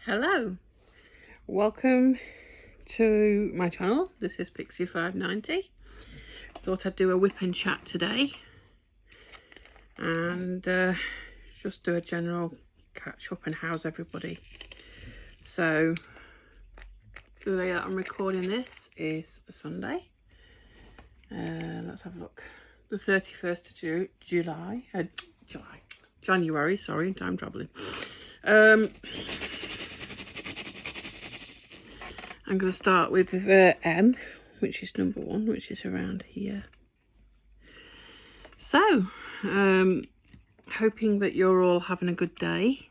Hello, welcome to my channel. This is Pixie590. Thought I'd do a whip and chat today and just do a general catch up and how's everybody. So the day that I'm recording this is Sunday. Let's have a look. The 31st of January, sorry, time travelling. I'm going to start with M, which is number 1, which is around here. So, hoping that you're all having a good day.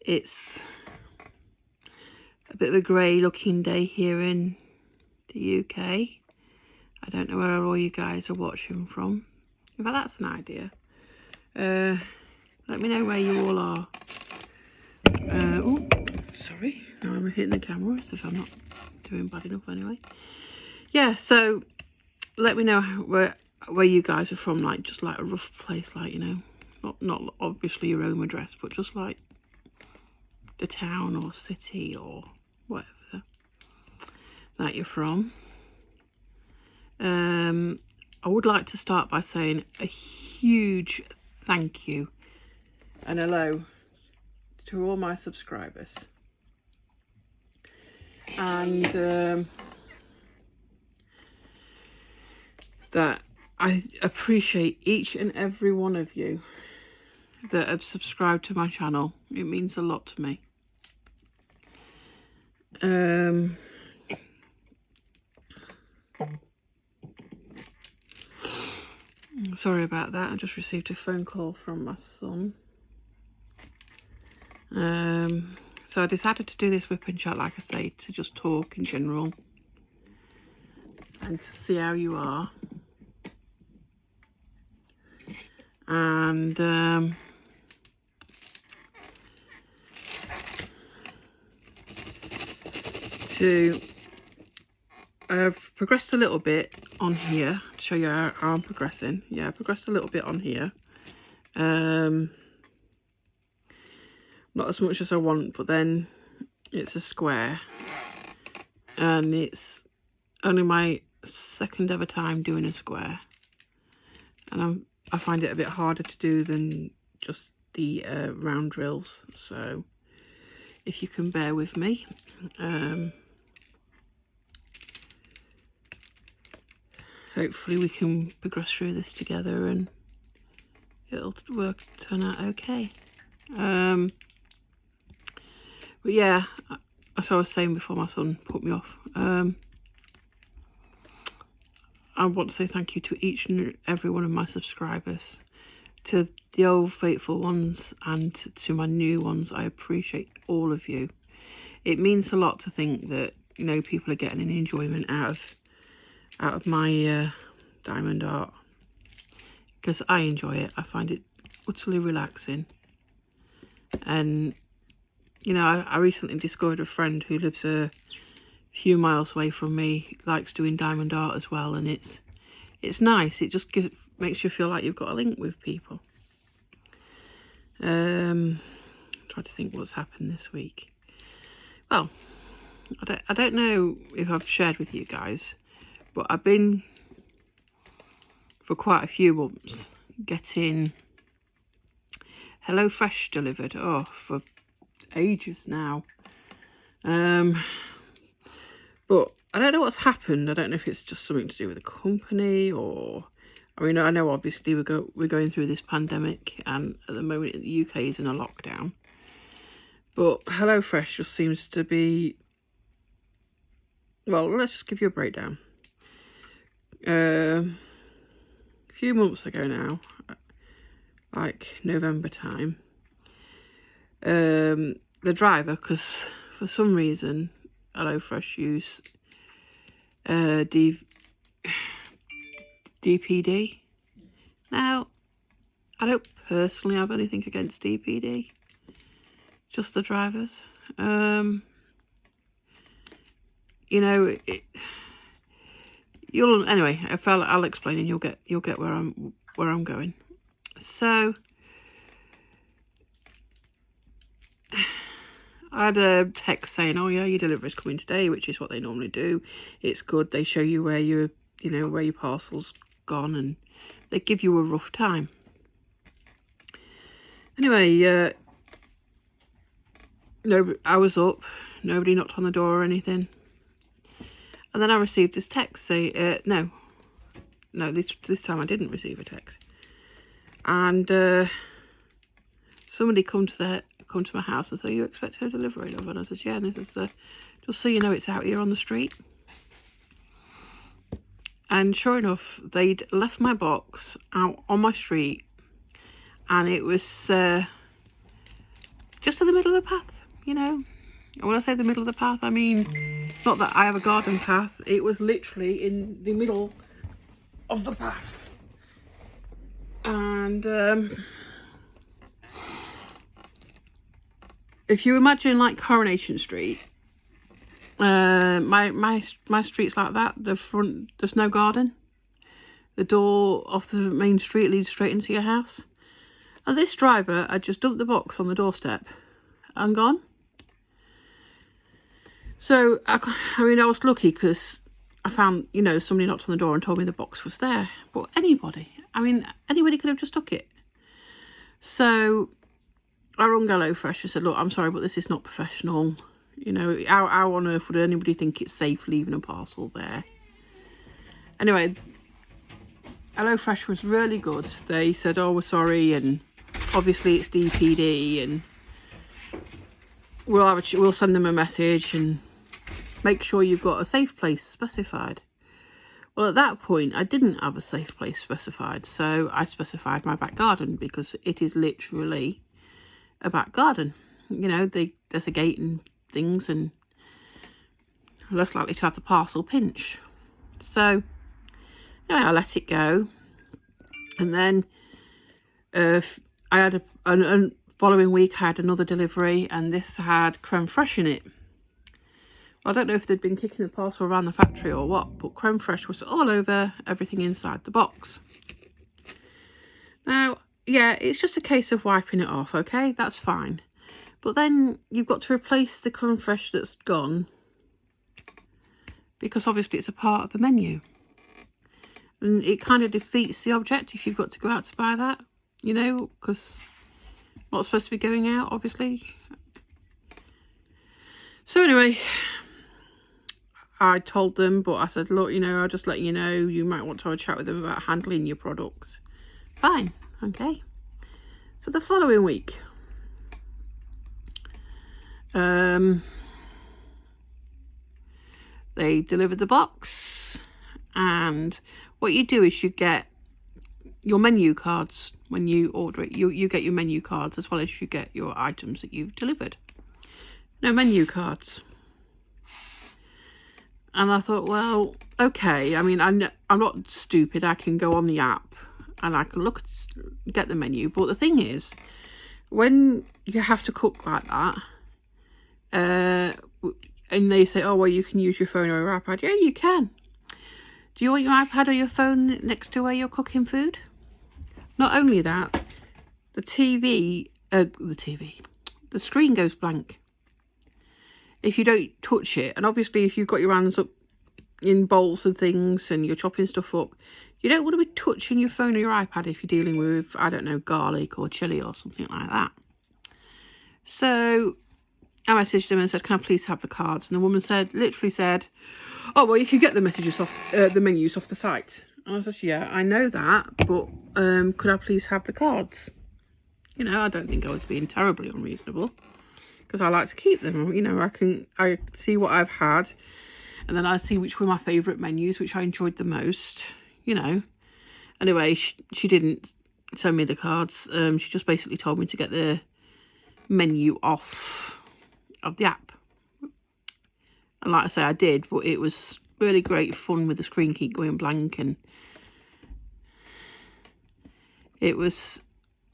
It's a bit of a grey looking day here in the UK. I don't know where all you guys are watching from. In fact, that's an idea. Let me know where you all are. Oh, sorry. Now I'm hitting the camera as if I'm not doing bad enough anyway. Yeah, so let me know where you guys are from, like just like a rough place, like, you know, not obviously your home address, but just like the town or city or whatever that you're from. I would like to start by saying a huge thank you and hello to all my subscribers, and that I appreciate each and every one of you that have subscribed to my channel. It means a lot to me. Sorry about that. I just received a phone call from my son. So I decided to do this whip and chat, like I say, to just talk in general and to see how you are. And I've progressed a little bit on here to show you how I'm progressing. Yeah, I progressed a little bit on here. Not as much as I want, but then it's a square and it's only my second ever time doing a square, and I find it a bit harder to do than just the round drills. So if you can bear with me, hopefully we can progress through this together and it'll turn out okay. But yeah, as I was saying before my son put me off, I want to say thank you to each and every one of my subscribers, to the old faithful ones and to my new ones. I appreciate all of you. It means a lot to think that, you know, people are getting an enjoyment out of my diamond art, because I enjoy it. I find it utterly relaxing. And you know, I recently discovered a friend who lives a few miles away from me, likes doing diamond art as well, and it's nice. It just makes you feel like you've got a link with people. Trying to think what's happened this week. Well, I don't know if I've shared with you guys, but I've been for quite a few months getting HelloFresh delivered. Oh, for ages now. But I don't know what's happened. I don't know if it's just something to do with the company, or I mean, I know obviously we're going through this pandemic, and at the moment the UK is in a lockdown. But HelloFresh just seems to be, well, let's just give you a breakdown. A few months ago now, like November time, the driver, because for some reason HelloFresh use DPD. Now, I don't personally have anything against DPD, just the drivers. You know, anyway. I'll explain, and you'll get where I'm going. So I had a text saying, oh yeah, your delivery's coming today, which is what they normally do. It's good. They show you where your, where your parcel's gone, and they give you a rough time. Anyway, no, I was up. Nobody knocked on the door or anything. And then I received this text say, no, this time I didn't receive a text. And somebody come to my house and say, you expecting a delivery, love? And I said, yeah. And he says, just so you know, it's out here on the street. And sure enough, they'd left my box out on my street, and it was just in the middle of the path, And when I say the middle of the path, I mean not that I have a garden path. It was literally in the middle of the path. And if you imagine like Coronation Street, my street's like that. The front, there's no garden. The door off the main street leads straight into your house. And this driver had just dumped the box on the doorstep and gone. So, I was lucky because I found, somebody knocked on the door and told me the box was there. But anybody could have just took it. So I rung HelloFresh and said, look, I'm sorry, but this is not professional. How on earth would anybody think it's safe leaving a parcel there? Anyway, HelloFresh was really good. They said, oh, we're sorry, and obviously it's DPD, and we'll send them a message and make sure you've got a safe place specified. Well, at that point, I didn't have a safe place specified, so I specified my back garden, because it is literally a back garden. There's a gate and things, and less likely to have the parcel pinch. So I let it go, and then I had a following week I had another delivery, and this had creme fraiche in it. Well, I don't know if they'd been kicking the parcel around the factory or what, but creme fraiche was all over everything inside the box. Now, yeah, it's just a case of wiping it off, okay? That's fine. But then you've got to replace the creme fraiche that's gone, because obviously it's a part of the menu. And it kind of defeats the object if you've got to go out to buy that, because not supposed to be going out, obviously. So anyway, I told them, but I said, look, I'll just let you know, you might want to have a chat with them about handling your products. Fine, okay. So the following week, they delivered the box, and what you do is you get your menu cards when you order it. You get your menu cards as well as you get your items that you've delivered. No menu cards. And I thought, well, okay. I'm not stupid. I can go on the app and I can get the menu. But the thing is, when you have to cook like that, and they say, oh, well, you can use your phone or your iPad. Yeah, you can. Do you want your iPad or your phone next to where you're cooking food? Not only that, the screen goes blank if you don't touch it. And obviously, if you've got your hands up in bowls and things and you're chopping stuff up, you don't want to be touching your phone or your iPad if you're dealing with, I don't know, garlic or chili or something like that. So I messaged them and said, can I please have the cards? And the woman literally said, oh, well, you can get the menus off the site. And I said, yeah, I know that, but could I please have the cards? I don't think I was being terribly unreasonable, because I like to keep them. I see what I've had, and then I see which were my favourite menus, which I enjoyed the most, Anyway, she didn't send me the cards. She just basically told me to get the menu off of the app. And like I say, I did, but it was really great fun with the screen keep going blank, and it was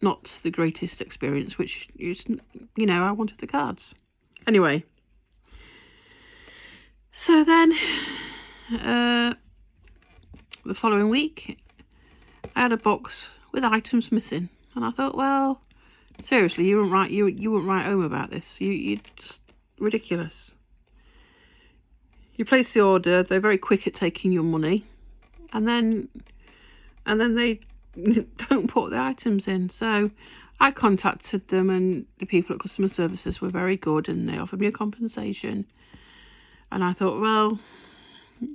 not the greatest experience, which is, I wanted the cards. Anyway, so then the following week, I had a box with items missing, and I thought, well, seriously, you wouldn't write home about this. You just ridiculous. You place the order, they're very quick at taking your money, and then they don't put the items in. So I contacted them, and the people at customer services were very good, and they offered me a compensation. And I thought, well,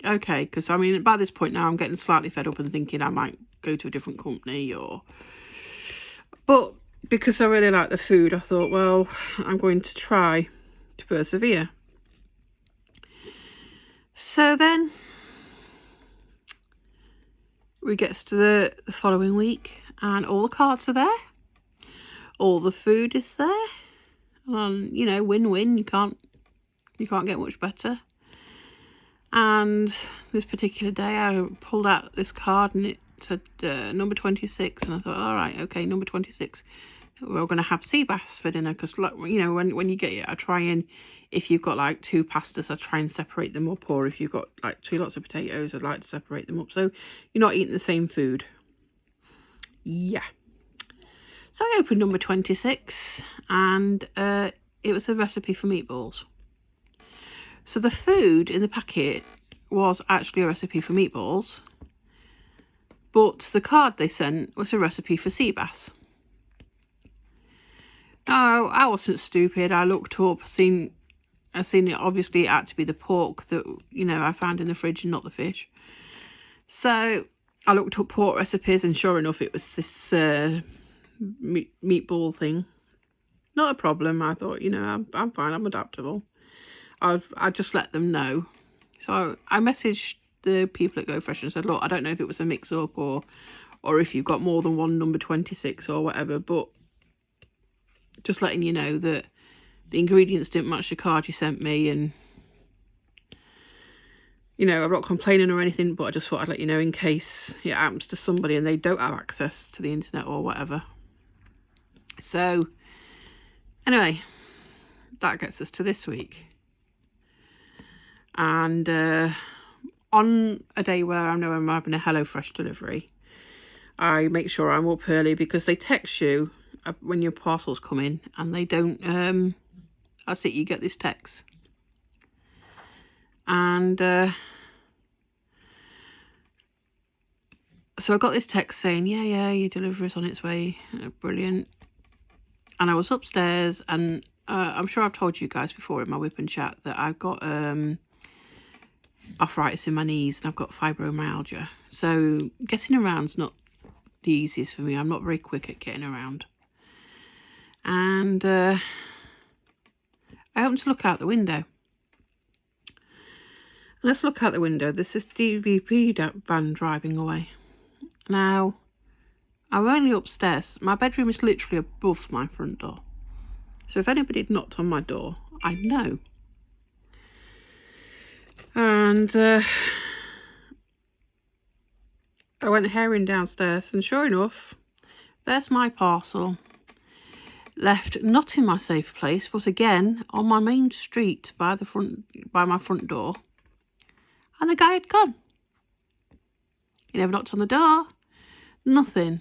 okay, because I mean, by this point now, I'm getting slightly fed up and thinking I might go to a different company but because I really like the food, I thought, well, I'm going to try to persevere. So then we get to the following week, and all the cards are there, all the food is there, and you know, win-win. You can't get much better. And this particular day, I pulled out this card, and it said number 26, and I thought, all right, okay, number 26, we're going to have sea bass for dinner, because, you know, when you get it, I try and, if you've got like 2 pastas, I try and separate them up, or if you've got like 2 lots of potatoes, I'd like to separate them up, so you're not eating the same food. Yeah. So I opened number 26, and it was a recipe for meatballs. So the food in the packet was actually a recipe for meatballs, but the card they sent was a recipe for sea bass. Oh, I wasn't stupid. I looked up, I seen it. Obviously, it had to be the pork that, you know, I found in the fridge and not the fish. So I looked up pork recipes, and sure enough, it was this meatball thing. Not a problem. I thought, you know, I'm fine. I'm adaptable. I just let them know. So I messaged the people at Go Fresh and said, look, I don't know if it was a mix-up or if you've got more than one number 26 or whatever, but just letting you know that the ingredients didn't match the card you sent me, and, you know, I'm not complaining or anything, but I just thought I'd let you know in case it happens to somebody and they don't have access to the internet or whatever. So, anyway, that gets us to this week. And on a day where I know I'm having a HelloFresh delivery, I make sure I'm up early, because they text you when your parcels come in, and they don't, that's it, you get this text. And so I got this text saying, yeah, your delivery is on its way. Brilliant. And I was upstairs, and I'm sure I've told you guys before in my whip and chat that I've got arthritis in my knees, and I've got fibromyalgia. So getting around's not the easiest for me. I'm not very quick at getting around. And I happened to look out the window. Let's look out the window. There's this DVP van driving away. Now, I'm only upstairs. My bedroom is literally above my front door. So if anybody had knocked on my door, I'd know. And I went herring downstairs, and sure enough, there's my parcel, left not in my safe place, but again on my main street by my front door. And the guy had gone. He never knocked on the door, nothing.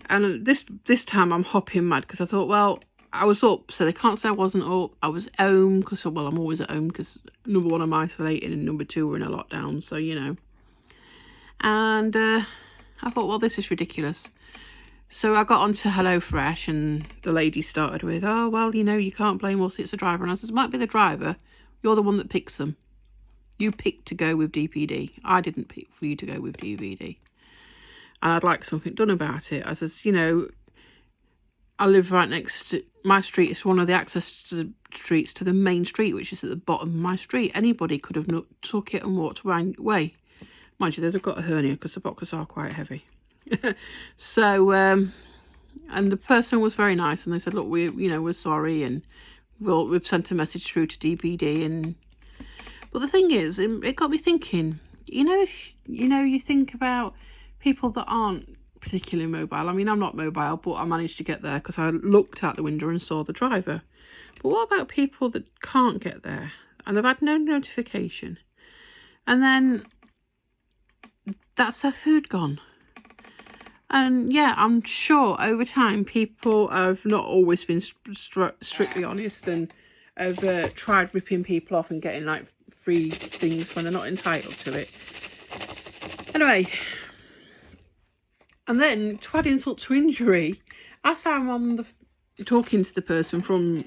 And this time I'm hopping mad, because I thought, well, I was up, so they can't say I wasn't up. I was home, because, well, I'm always at home, because number 1, I'm isolating, and number 2, we're in a lockdown, so, you know. And I thought, well, this is ridiculous. So I got onto HelloFresh, and the lady started with, oh, well, you know, you can't blame us, it's the driver. And I said, it might be the driver. You're the one that picks them. You picked to go with DPD. I didn't pick for you to go with DVD. And I'd like something done about it. I says, you know, I live right next to my street. It's one of the access streets to the main street, which is at the bottom of my street. Anybody could have took it and walked away. Mind you, they'd have got a hernia, because the boxes are quite heavy. So, and the person was very nice, and they said, look, we're sorry, and we've sent a message through to DPD. But the thing is, it got me thinking, you know, you think about people that aren't particularly mobile. I mean, I'm not mobile, but I managed to get there because I looked out the window and saw the driver. But what about people that can't get there, and they've had no notification, and then that's their food gone? And yeah, I'm sure over time people have not always been strictly honest, and have tried ripping people off and getting like free things when they're not entitled to it. Anyway, and then to add insult to injury, as I'm on the talking to the person from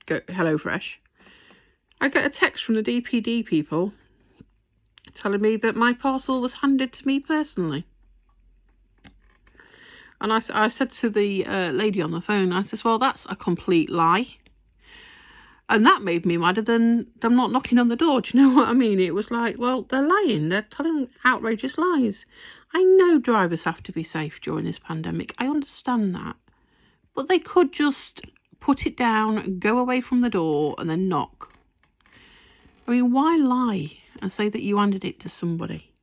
HelloFresh, I get a text from the DPD people telling me that my parcel was handed to me personally. And I said to the lady on the phone, I says, well, that's a complete lie. And that made me madder than them not knocking on the door. Do you know what I mean? It was like, well, they're lying. They're telling outrageous lies. I know drivers have to be safe during this pandemic. I understand that. But they could just put it down, go away from the door, and then knock. I mean, why lie and say that you handed it to somebody?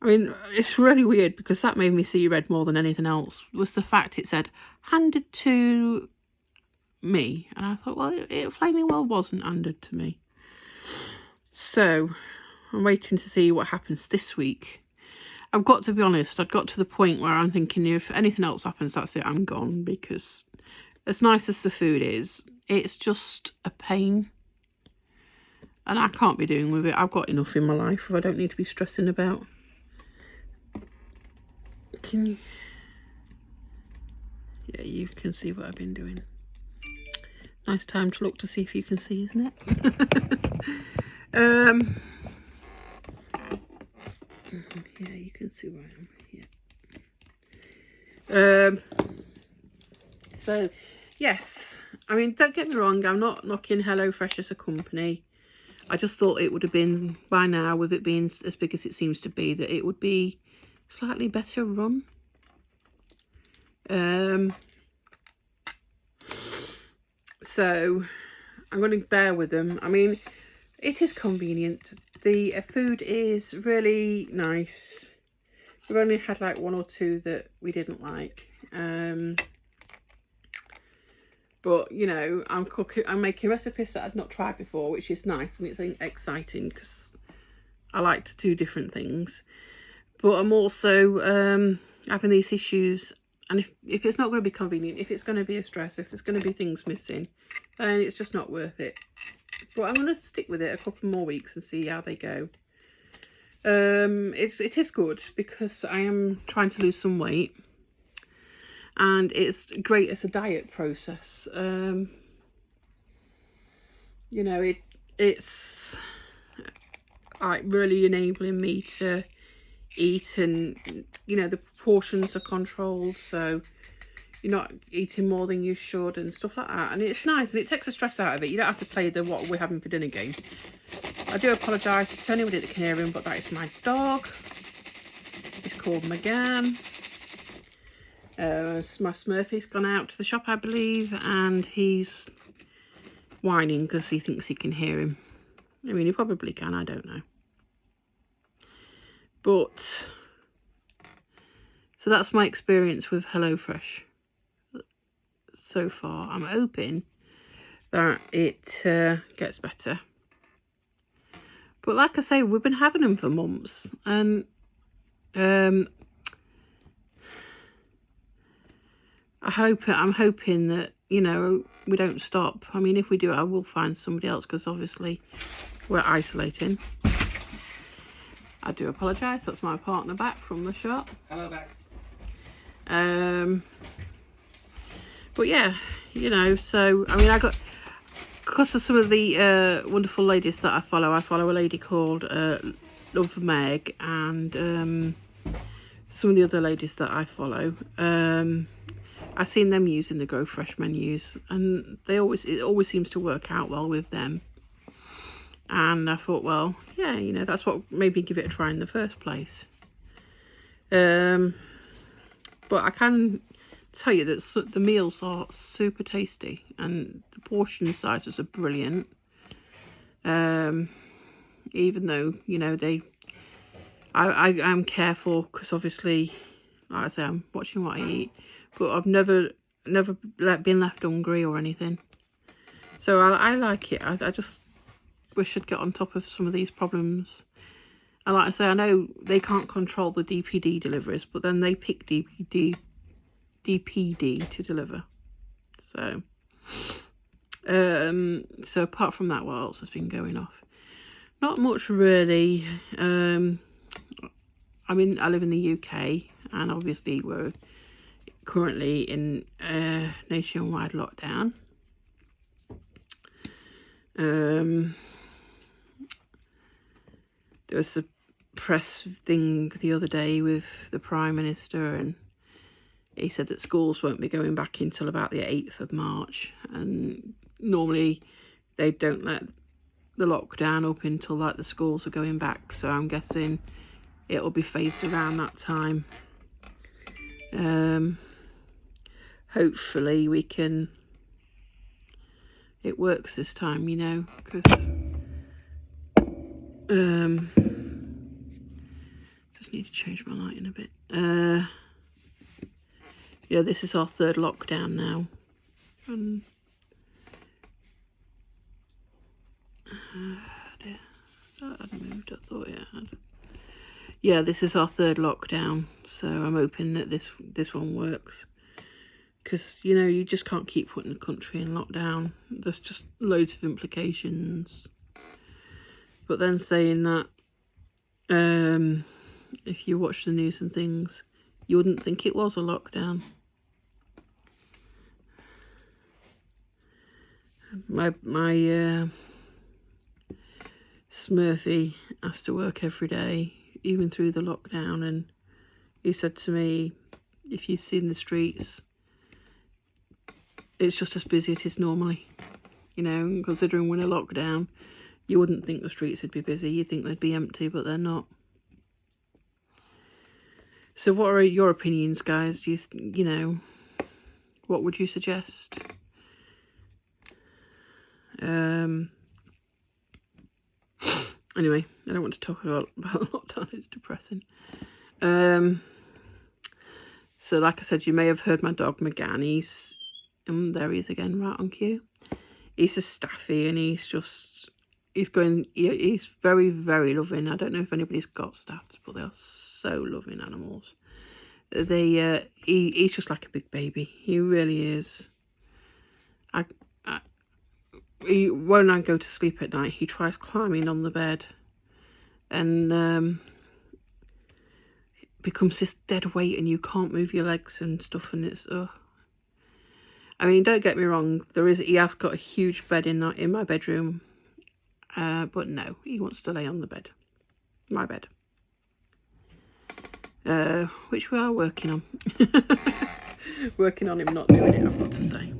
I mean, it's really weird, because that made me see red more than anything else, was the fact it said, handed to me. And I thought, well, it flaming well wasn't handed to me. So I'm waiting to see what happens this week. I've got to be honest, I've got to the point where I'm thinking, if anything else happens, that's it, I'm gone. Because as nice as the food is, it's just a pain. And I can't be doing with it. I've got enough in my life I don't need to be stressing about. Can you? Yeah, you can see what I've been doing. Nice time to look to see if you can see, isn't it? Yeah, you can see where I am. Yeah. So, yes. I mean, don't get me wrong. I'm not knocking HelloFresh as a company. I just thought it would have been, by now, with it being as big as it seems to be, that it would be slightly better run. So I'm going to bear with them. I mean, it is convenient. The food is really nice. We've only had like one or two that we didn't like. But, you know, I'm making recipes that I've not tried before, which is nice, and it's exciting because I like to do different things. But I'm also having these issues, and if it's not going to be convenient, if it's going to be a stress, if there's going to be things missing, then it's just not worth it. But I'm going to stick with it a couple more weeks and see how they go. It is good because I am trying to lose some weight. And it's great as a diet process. You know, it's like really enabling me to eat, and you know, the portions are controlled, so you're not eating more than you should and stuff like that. And it's nice, and it takes the stress out of it. You don't have to play the what we're having for dinner game. I do apologise to anybody that can hear him, but that is my dog. He's called McGann. My Smurfy's gone out to the shop, I believe, and he's whining because he thinks he can hear him. I mean, he probably can, I don't know. But, so that's my experience with HelloFresh so far. I'm hoping that it gets better. But like I say, we've been having them for months, and I'm hoping that, you know, we don't stop. I mean, if we do, I will find somebody else, because obviously we're isolating. I do apologise. That's my partner back from the shop. Hello back. But yeah, you know, so I mean, I got, because of some of the wonderful ladies that I follow a lady called Love Meg, and some of the other ladies that I follow. I've seen them using the Grow Fresh menus, and it always seems to work out well with them. And I thought, well, yeah, you know, that's what made me give it a try in the first place. But I can tell you that the meals are super tasty, and the portion sizes are brilliant. Even though, you know, I'm careful, because obviously, like I say, I'm watching what I eat. But I've never been left hungry or anything. So I like it. I just wish I'd get on top of some of these problems. And like I say, I know they can't control the DPD deliveries, but then they pick DPD to deliver. So, So apart from that, what else has been going off? Not much really. I live in the UK, and obviously we're currently in nationwide lockdown. There was a press thing the other day with the Prime Minister, and he said that schools won't be going back until about the 8th of March, and normally they don't let the lockdown up until like the schools are going back, so I'm guessing it'll be phased around that time. Hopefully it works this time, you know, because just need to change my lighting a bit. Yeah, this is our 3rd lockdown now, and that had moved, I thought it had. Yeah, this is our 3rd lockdown, so I'm hoping that this one works, because, you know, you just can't keep putting the country in lockdown. There's just loads of implications. But then saying that, if you watch the news and things, you wouldn't think it was a lockdown. My Smurfy has to work every day, even through the lockdown, and he said to me, if you've seen the streets, it's just as busy as it is normally. You know, considering we're in a lockdown, you wouldn't think the streets would be busy. You'd think they'd be empty, but they're not. So what are your opinions, guys? You know, what would you suggest? Anyway, I don't want to talk about lockdown. It's depressing. So like I said, you may have heard my dog McGann. He's there he is again, right on cue. He's a staffy, and he's very, very loving. I don't know if anybody's got staffs, but they are so loving animals. He's just like a big baby. He really is. When I go to sleep at night, he tries climbing on the bed, and becomes this dead weight, and you can't move your legs and stuff, and it's I mean, don't get me wrong, he has got a huge bed in my bedroom, but no, he wants to lay on the bed, my bed, which we are working on. Working on him not doing it, I've got to say.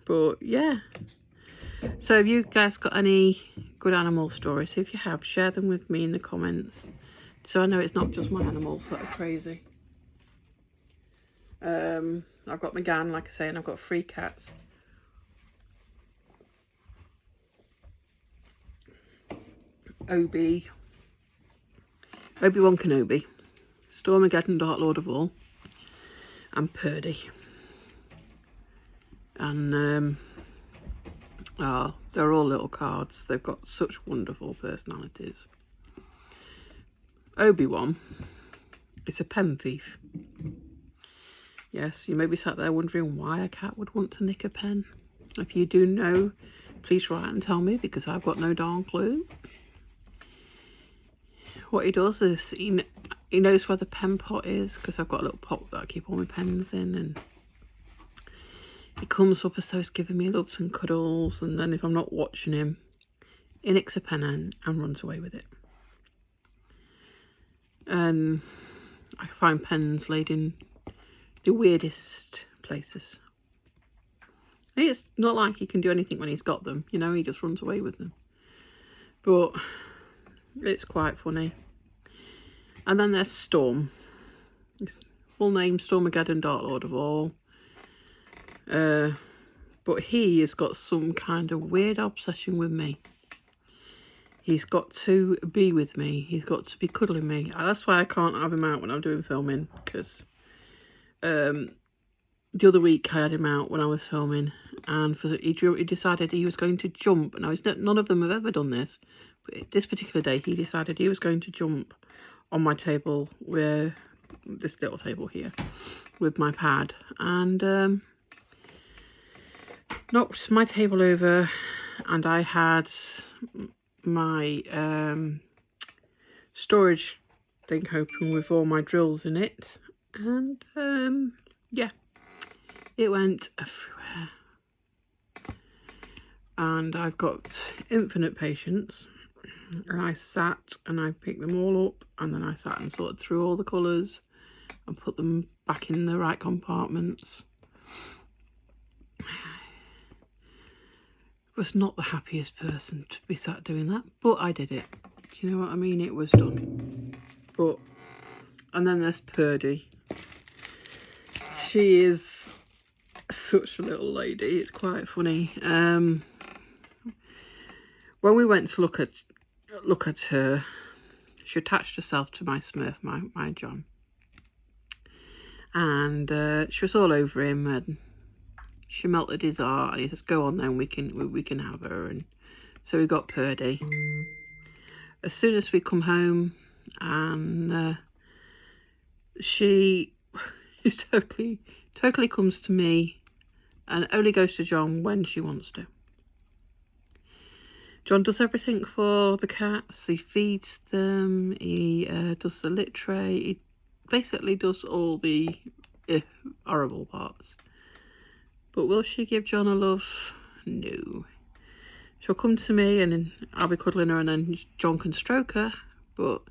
But yeah, so have you guys got any good animal stories? If you have, share them with me in the comments, so I know it's not just my animals that are crazy. I've got McGann, like I say, and I've got 3 cats. Obi-Wan Kenobi, Stormageddon, Dark Lord of all, and Purdy. And they're all little cards. They've got such wonderful personalities. Obi-Wan is a pen thief. Yes, you may be sat there wondering why a cat would want to nick a pen. If you do know, please write and tell me, because I've got no darn clue. What he does is he knows where the pen pot is, because I've got a little pot that I keep all my pens in, and he comes up as though he's giving me loves and cuddles, and then if I'm not watching him, he nicks a pen and runs away with it. And I find pens laid in the weirdest places. It's not like he can do anything when he's got them, you know, he just runs away with them. But it's quite funny. And then there's Storm. His full name, Stormageddon, Dark Lord of all. But he has got some kind of weird obsession with me. He's got to be with me. He's got to be cuddling me. That's why I can't have him out when I'm doing filming, because the other week I had him out when I was filming, and he decided he was going to jump. Now, none of them have ever done this, but this particular day he decided he was going to jump on my table where this little table here with my pad, and knocked my table over, and I had my storage thing open with all my drills in it, and yeah, it went everywhere. And I've got infinite patience, and I sat and I picked them all up, and then I sat and sorted through all the colours and put them back in the right compartments. Was not the happiest person to be sat doing that, but I did it. Do you know what I mean? It was done. But, and then there's Purdy. She is such a little lady. It's quite funny. When we went to look at her, she attached herself to my Smurf, my John, and she was all over him, and she melted his heart, and he says, "Go on then, we can have her." And so we got Purdy. As soon as we come home, and she totally comes to me, and only goes to John when she wants to. John does everything for the cats. He feeds them, he does the litter tray, he basically does all the horrible parts. But will she give John a love? No. She'll come to me and I'll be cuddling her, and then John can stroke her, but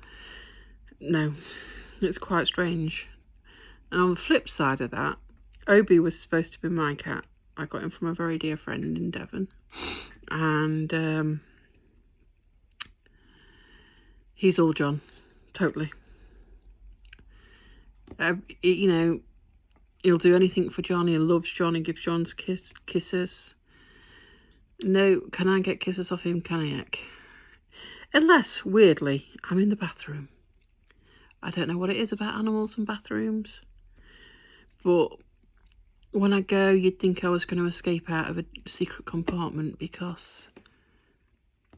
no, it's quite strange. And on the flip side of that, Obi was supposed to be my cat. I got him from a very dear friend in Devon, and he's all John, totally. You know, he'll do anything for John. He loves John. He gives John's kisses. No, can I get kisses off him? Can I, Eck? Unless, weirdly, I'm in the bathroom. I don't know what it is about animals and bathrooms, but when I go, you'd think I was going to escape out of a secret compartment, because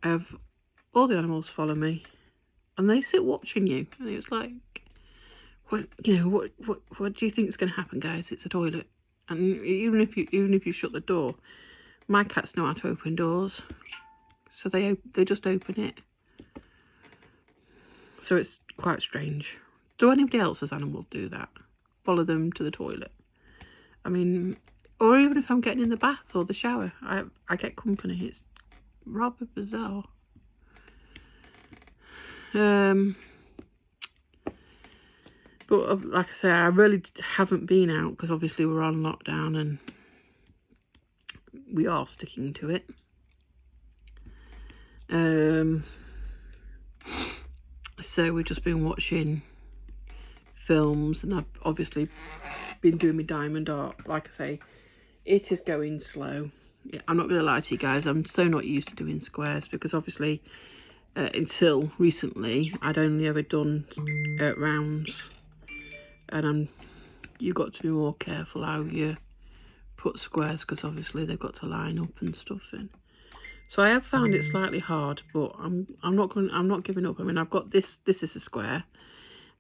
I have all the animals follow me, and they sit watching you, and it's like, what do you think is going to happen, guys? It's a toilet, and even if you shut the door, my cats know how to open doors, so they just open it. So it's quite strange. Do anybody else's animal do that? Follow them to the toilet? I mean, or even if I'm getting in the bath or the shower, I get company. It's rather bizarre. But like I say, I really haven't been out because obviously we're on lockdown and we are sticking to it. So we've just been watching films, and I've obviously been doing my diamond art. Like I say, it is going slow. I'm not going to lie to you guys, I'm so not used to doing squares, because obviously until recently I'd only ever done rounds, and you've got to be more careful how you put squares, because obviously they've got to line up and stuff in. So I have found it slightly hard, but I'm not giving up. I mean, I've got this is a square.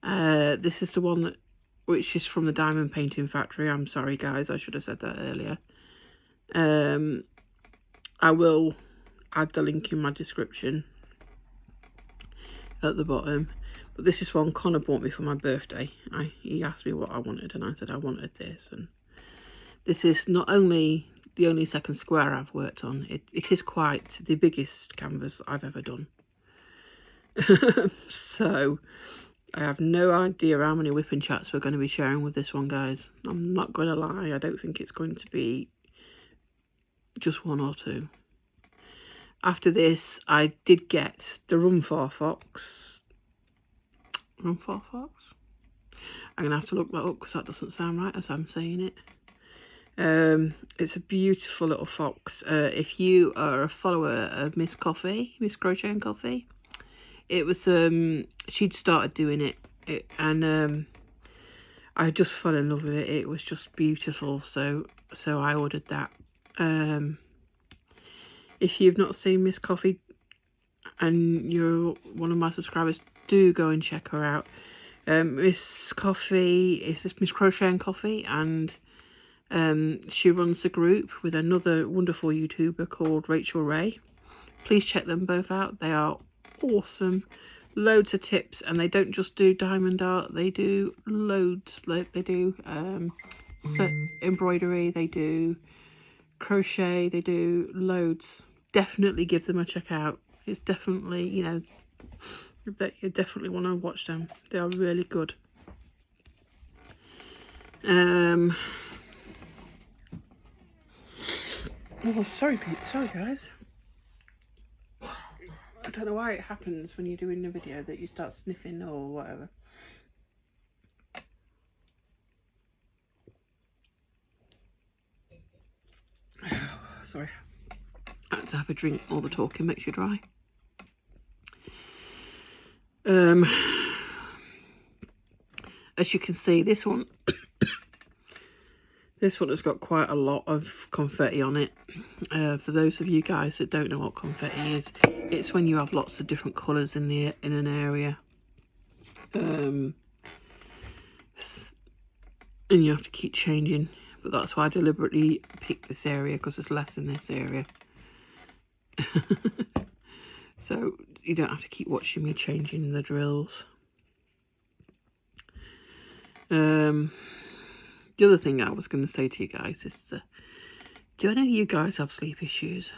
This is the one which is from the Diamond Painting Factory. I'm sorry guys, I should have said that earlier. I will add the link in my description at the bottom. But this is one Connor bought me for my birthday. He asked me what I wanted, and I said I wanted this. And this is not only the only second square I've worked on, it is quite the biggest canvas I've ever done. So I have no idea how many whipping chats we're going to be sharing with this one, guys. I'm not going to lie, I don't think it's going to be just one or two. After this, I did get the Rumfar Fox. Rumfar Fox? I'm going to have to look that up because that doesn't sound right as I'm saying it. It's a beautiful little fox. If you are a follower of Miss Crochet and Coffee, it was she'd started doing it, and I just fell in love with it. It was just beautiful, so I ordered that. If you've not seen Miss Coffee and you're one of my subscribers, do go and check her out. Miss Coffee, is this Miss Crochet and Coffee, and she runs a group with another wonderful YouTuber called Rachel Ray. Please check them both out. They are awesome. Loads of tips, and they don't just do diamond art, they do loads. Like they do embroidery, they do crochet, they do loads. Definitely give them a check out. It's definitely, you know, that you definitely want to watch them. They are really good. Oh, sorry guys. I don't know why it happens when you're doing a video that you start sniffing or whatever. Sorry. I had to have a drink. All the talking makes you dry. As you can see, this one this one has got quite a lot of confetti on it. For those of you guys that don't know what confetti is, it's when you have lots of different colours in an area, and you have to keep changing. But that's why I deliberately picked this area, because there's less in this area. So you don't have to keep watching me changing the drills. The other thing I was going to say to you guys is, do I know you guys have sleep issues?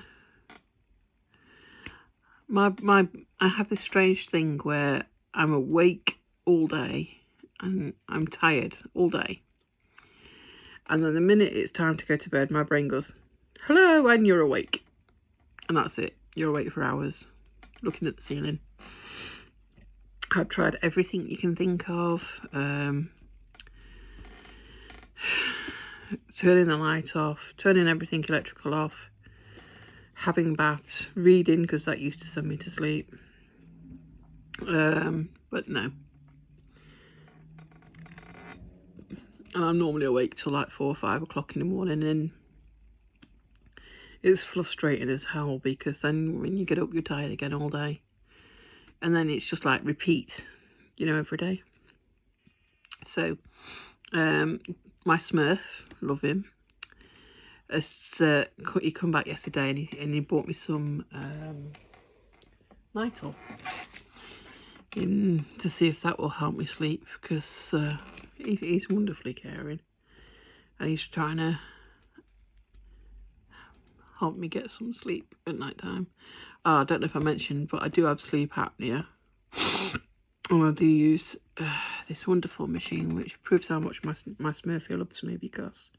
I have this strange thing where I'm awake all day and I'm tired all day. And then the minute it's time to go to bed, my brain goes, hello, and you're awake. And that's it. You're awake for hours, looking at the ceiling. I've tried everything you can think of. Turning the light off, turning everything electrical off, having baths, reading, because that used to send me to sleep. But no. And I'm normally awake till like 4 or 5 o'clock in the morning, and it's frustrating as hell, because then when you get up you're tired again all day, and then it's just like repeat, you know, every day. So my Smurf, love him, he come back yesterday and he bought me some Nytol to see if that will help me sleep, because he's wonderfully caring, and he's trying to help me get some sleep at night time. I don't know if I mentioned, but I do have sleep apnea. And I do use this wonderful machine, which proves how much my Smurfy loves me, because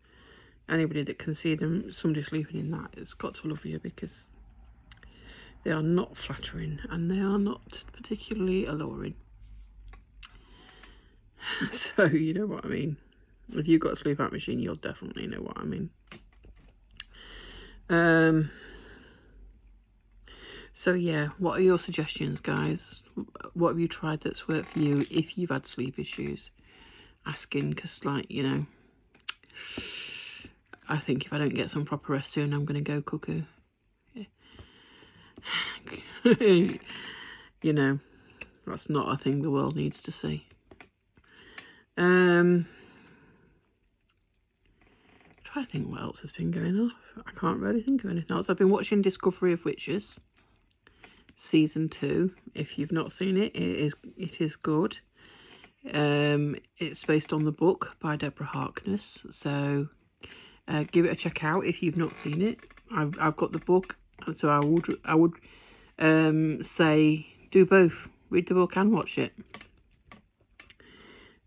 anybody that can see somebody sleeping in that has got to love you, because they are not flattering and they are not particularly alluring. So you know what I mean. If you've got a sleep apnea machine, you'll definitely know what I mean. So yeah, what are your suggestions, guys? What have you tried that's worked for you if you've had sleep issues? Asking, because, like, you know, I think if I don't get some proper rest soon, I'm going to go cuckoo. Yeah. You know, that's not a thing the world needs to see. Try to think what else has been going on. I can't really think of anything else. I've been watching Discovery of Witches season 2. If you've not seen it, it is good. It's based on the book by Deborah Harkness, so give it a check out if you've not seen it. I've got the book, so I would say do both. Read the book and watch it.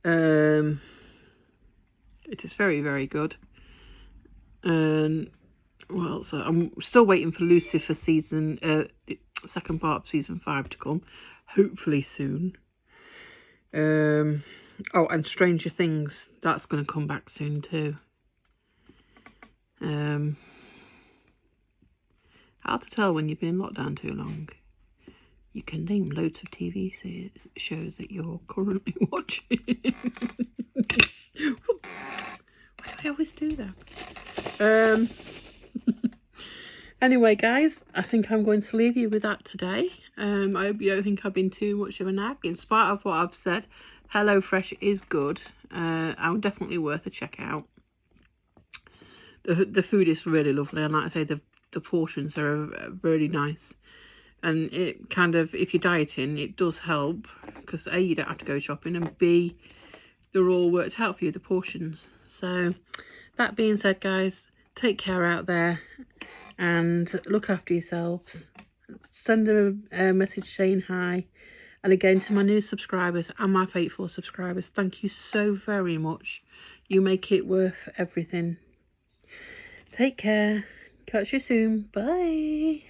It is very, very good. And well, so I'm still waiting for Lucifer season second part of season 5 to come, hopefully soon. Oh, and Stranger Things, that's going to come back soon too. Hard to tell when you've been in lockdown too long. You can name loads of TV shows that you're currently watching. Why do I always do that? Anyway, guys, I think I'm going to leave you with that today. I hope you don't think I've been too much of a nag. In spite of what I've said, HelloFresh is good. Definitely worth a check out. The food is really lovely, and like I say, the portions are really nice. And it kind of, if you're dieting, it does help, because A, you don't have to go shopping, and B, they're all worked out for you, the portions. So that being said, guys, take care out there and look after yourselves. Send a message saying hi. And again, to my new subscribers and my faithful subscribers, thank you so very much. You make it worth everything. Take care. Catch you soon. Bye.